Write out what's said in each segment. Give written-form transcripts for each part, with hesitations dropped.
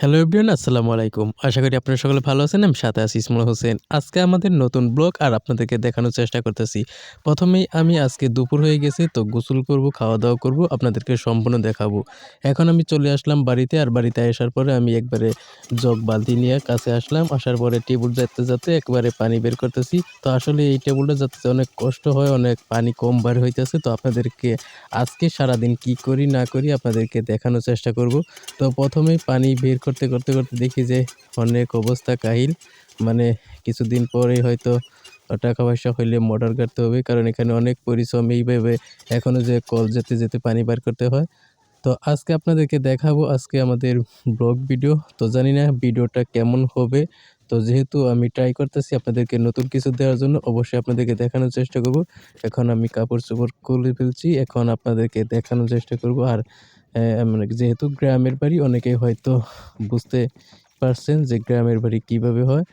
Hello everyone, আসসালামু আলাইকুম। আশা করি আপনারা সকলে ভালো আছেন। আমি সাথে আছি ইসমুল হোসেন। আজকে আমাদের নতুন ব্লগ আর আপনাদেরকে দেখানোর চেষ্টা করতেছি। প্রথমেই আমি আজকে দুপুর হয়ে গেছে তো গোসল করব, খাওয়া-দাওয়া করব, আপনাদেরকে সম্পূর্ণ দেখাবো। এখন আমি চলে আসলাম বাড়িতে আর বাড়িতে আসার পরে আমি একবারে জগ বালতি নিয়ে কাছে আসলাম। আসার পরে টেবুল যেতে একবারে পানি বের করতেছি। তো আসলে এই টেবুলটা যাতে অনেক কষ্ট হয়, অনেক পানি কম বার হইতেছে। তো আপনাদেরকে আজকে সারাদিন কি করি না করি আপনাদেরকে দেখানোর চেষ্টা করব। তো প্রথমেই পানি বের করতে দেখি যে অনেক অবস্থা কাহিল। মানে কিছুদিন পরেই হয়তো টাকা পয়সা হইলে মোটর কাটতে হবে। কারণ এখানে অনেক পরিশ্রম এইভাবে এখনো যে কল যেতে পানি বার করতে হয়। তো আজকে আপনাদেরকে দেখাবো আজকে আমাদের ব্লগ ভিডিও। তো জানি না ভিডিওটা কেমন হবে। তো যেহেতু আমি ট্রাই করতেছি আপনাদেরকে নতুন কিছু দেওয়ার জন্য অবশ্যই আপনাদেরকে দেখানোর চেষ্টা করব। এখন আমি কাপড়-চোপড় খুলে ফেলছি। এখন আপনাদেরকে দেখানোর চেষ্টা করব। আর মানে যেহেতু গ্রামের বাড়ি অনেকেই হয়তো বুঝতে পারছেন যে গ্রামের বাড়ি কিভাবে হয়।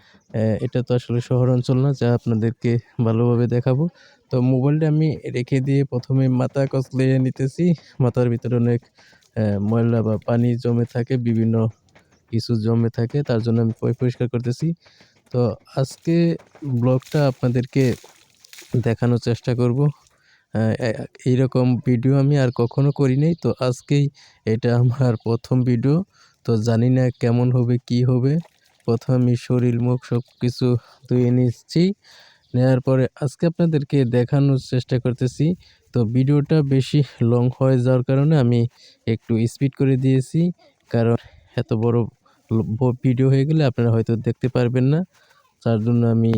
এটা তো আসলে শহর অঞ্চল না যা আপনাদেরকে ভালোভাবে দেখাবো। তো মোবাইলটা আমি রেখে দিয়ে ১ম এ মাথা কচলে নিতেছি। মাথার ভিতরে অনেক ময়লা বা পানি জমে থাকে, বিভিন্ন কিছু জমে থাকে। তার জন্য আমি পরিষ্কার করতেছি। তো আজকে ব্লগটা আপনাদেরকে দেখানোর চেষ্টা করব। আ এ এইরকম ভিডিও আমি আর কখনো করি নাই। তো আজকেই এটা আমার ১ম ভিডিও। তো জানি না কেমন হবে, কি হবে। ১ম এই শরীর মুখ সবকিছু ধুয়ে নিচ্ছি। নেয়ার পরে আজকে আপনাদেরকে দেখানোর চেষ্টা করতেছি। তো ভিডিওটা বেশি লং হয়ে যাওয়ার কারণে আমি একটু স্পিড করে দিয়েছি। কারণ এত বড় ভিডিও হয়ে গেলে আপনারা হয়তো দেখতে পারবেন না। যার জন্য আমি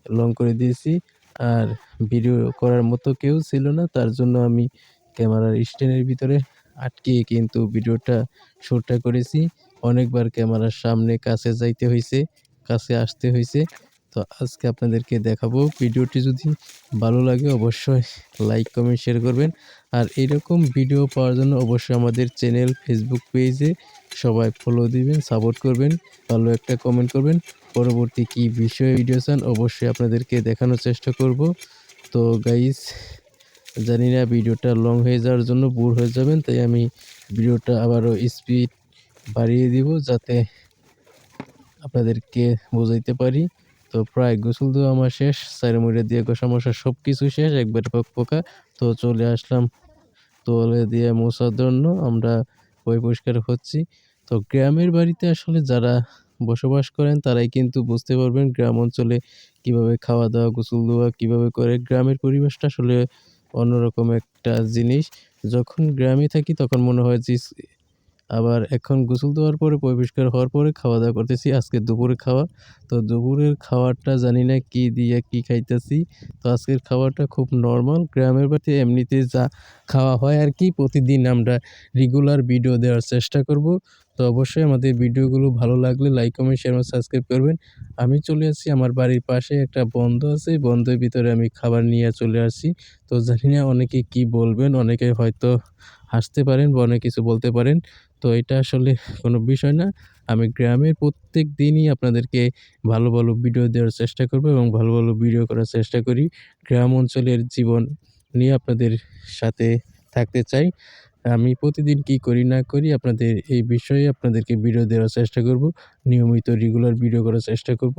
লং করে দিয়েছি। আর ভিডিও করার মতো কেউ ছিল না। তার জন্য আমি ক্যামেরার স্ট্যান্ডের ভিতরে আটকিয়ে কিন্তু ভিডিওটা শুটটা করেছি। অনেকবার ক্যামেরার সামনে কাছে যাইতে হইছে, কাছে আসতে হইছে। তো আজকে আপনাদেরকে দেখাবো। ভিডিওটি যদি ভালো লাগে অবশ্যই লাইক, কমেন্ট, শেয়ার করবেন। আর এরকম ভিডিও পাওয়ার জন্য অবশ্যই আমাদের চ্যানেল, ফেসবুক পেজে সবাই ফলো দিবেন, সাপোর্ট করবেন, ভালো একটা কমেন্ট করবেন। পরবর্তী কি বিষয়ে ভিডিও চান অবশ্যই আপনাদেরকে দেখানোর চেষ্টা করব। তো গাইস জানি না ভিডিওটা লং হয়ে যাওয়ার জন্য বোর হয়ে যাবেন, তাই আমি ভিডিওটা আবারও স্পিড বাড়িয়ে দিব যাতে আপনাদেরকে বোঝাইতে পারি। তো প্রায় গোসল দেওয়া আমার শেষ, চাইর-মুইরা দিয়ে ঘষা-মশা সবকিছু শেষ, একবারে পকপকা। তো চলে আসলাম তোয়ালে দিয়ে মোছার জন্য। আমরা পরিষ্কার হচ্ছি। তো গ্রামের বাড়িতে আসলে যারা বসবাস করেন তারাই কিন্তু বুঝতে পারবেন গ্রাম অঞ্চলে কিভাবে খাওয়া-দাওয়া, গোসল দেওয়া কিভাবে করে। গ্রামের পরিবেশটা আসলে অন্যরকম একটা জিনিস। যখন গ্রামে থাকি তখন মনে হয় যে আবার এখন গোসল দেওয়ার পরে পরিষ্কার হওয়ার পরে খাওয়া-দাওয়া করতেছি। আজকে দুপুরে খাওয়া। তো দুপুরের খাওয়াটা জানি না কি দিয়ে কি খাইতেছি। তো আজকের খাওয়াটা খুব নরমাল। গ্রামের বাড়িতে এমনিতে যা খাওয়া হয় আরকি প্রতিদিন আমরা রেগুলার ভিডিও দেওয়ার চেষ্টা করব। তো অবশ্যই আমাদের ভিডিওগুলো ভালো লাগলে লাইক, কমেন্ট, শেয়ার এবং সাবস্ক্রাইব করবেন। আমি চলে আসছি আমার বাড়ির পাশে একটা বন্ধ আছে। বন্ধের ভিতরে আমি খাবার নিয়ে চলে আসছি। তো জানি না অনেকে কি বলবেন, অনেকে হয়তো হাসতে পারেন বা অনেক কিছু বলতে পারেন। তো এটা আসলে কোনো বিষয় না। আমি গ্রামের প্রত্যেক দিনই আপনাদেরকে ভালো ভিডিও দেওয়ার চেষ্টা করব এবং ভালো ভিডিও করার চেষ্টা করি। গ্রাম অঞ্চলের জীবন নিয়ে আপনাদের সাথে থাকতে চাই। আমি প্রতিদিন কি করি না করি আপনাদের এই বিষয়ে আপনাদেরকে ভিডিও দেওয়ার চেষ্টা করব। নিয়মিত রেগুলার ভিডিও করার চেষ্টা করব।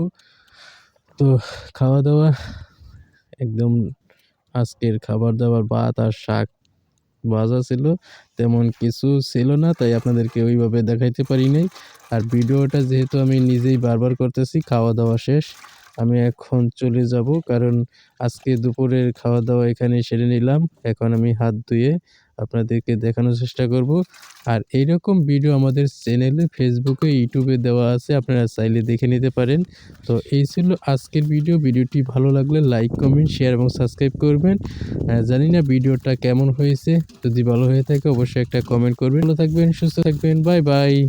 তো খাওয়া-দাওয়া একদম আজকের খাবার-দাবার ভাত আর শাক ভাজা ছিল। তেমন কিছু ছিল না, তাই আপনাদেরকে ওইভাবে দেখাইতে পারি নাই। আর ভিডিওটা যেহেতু আমি নিজেই বারবার করতেছি, খাওয়া-দাওয়া শেষ। আমি এখন চলে যাব। কারণ আজকে দুপুরের খাওয়া-দাওয়া এখানেই সেরে নিলাম। এখন আমি হাত ধুয়ে আপনাদেরকে দেখানোর চেষ্টা করব। আর এইরকম ভিডিও আমাদের চ্যানেলে, ফেসবুকে, ইউটিউবে দেওয়া আছে। আপনারা চাইলে দেখে নিতে পারেন। তো এই ছিল আজকের ভিডিও। ভিডিওটি ভালো লাগলে লাইক, কমেন্ট, শেয়ার এবং সাবস্ক্রাইব করবেন। জানি না ভিডিওটা কেমন হয়েছে। যদি ভালো হয়ে থাকে অবশ্যই একটা কমেন্ট করবেন। ভালো থাকবেন, সুস্থ থাকবেন। বাই।